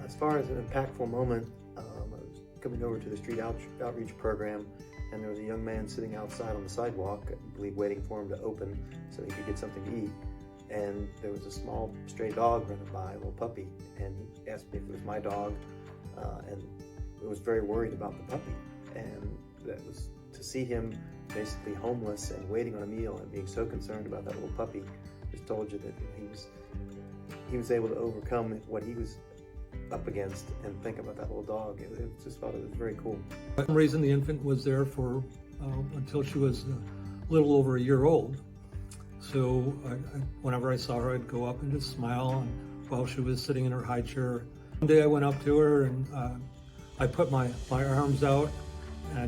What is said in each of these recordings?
As far as an impactful moment, I was coming over to the street outreach program, and there was a young man sitting outside on the sidewalk, I believe waiting for him to open so he could get something to eat. And there was a small stray dog running by, a little puppy, and he asked me if it was my dog, and I was very worried about the puppy. And that was to see him basically homeless and waiting on a meal and being so concerned about that little puppy just told you that he was able to overcome what he was up against and think about that little dog. It just thought it was very cool. For some reason, the infant was there for until she was a little over a year old. So whenever I saw her, I'd go up and just smile, and while she was sitting in her high chair. One day I went up to her and I put my arms out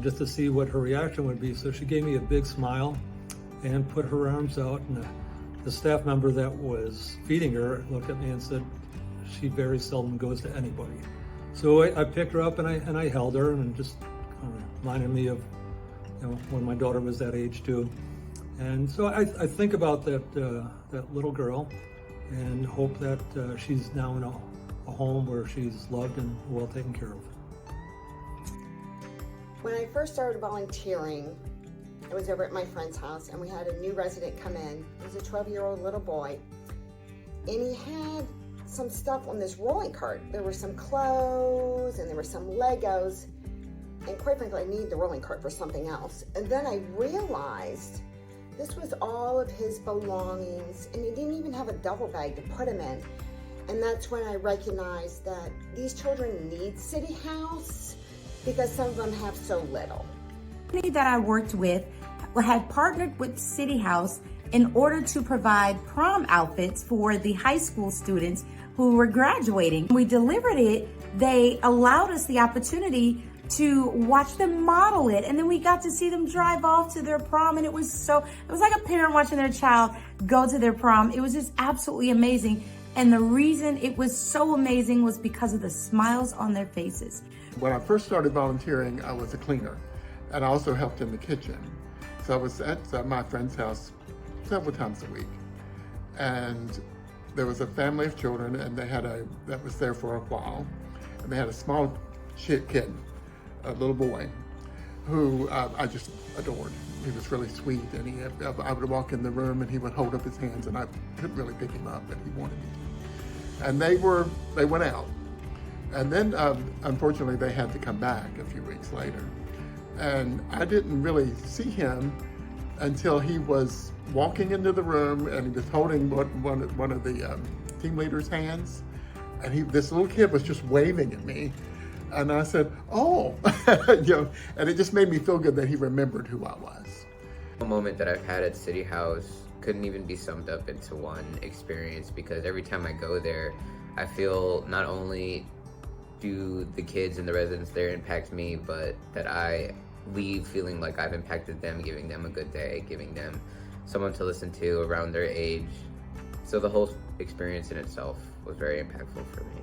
just to see what her reaction would be. So she gave me a big smile and put her arms out, and the staff member that was feeding her looked at me and said, "She very seldom goes to anybody." So I picked her up and I held her, and just kind of reminded me of when my daughter was that age too. And so I think about that little girl and hope that she's now in a home where she's loved and well taken care of. When I first started volunteering, I was over at my friend's house and we had a new resident come in. It was a 12-year-old little boy, and he had some stuff on this rolling cart. There were some clothes and there were some Legos, and quite frankly, I needed the rolling cart for something else. And then I realized this was all of his belongings, and he didn't even have a duffel bag to put him in. And that's when I recognized that these children need City House because some of them have so little. The company that I worked with had partnered with City House in order to provide prom outfits for the high school students who were graduating. When we delivered it, they allowed us the opportunity to watch them model it, and then we got to see them drive off to their prom, and it was like a parent watching their child go to their prom. It was just absolutely amazing, and the reason it was so amazing was because of the smiles on their faces. When I first started volunteering, I was a cleaner, and I also helped in the kitchen. So I was at my friend's house several times a week, and there was a family of children, and that was there for a while, and they had a small kid, a little boy, who I just adored. He was really sweet, and I would walk in the room and he would hold up his hands, and I couldn't really pick him up, but he wanted me to. And they went out, and then unfortunately they had to come back a few weeks later, and I didn't really see him until he was walking into the room and he was holding one of the team leader's hands, and this little kid was just waving at me. And I said, "Oh," and it just made me feel good that he remembered who I was. A moment that I've had at City House couldn't even be summed up into one experience, because every time I go there, I feel not only do the kids and the residents there impact me, but that I leave feeling like I've impacted them, giving them a good day, giving them someone to listen to around their age. So the whole experience in itself was very impactful for me.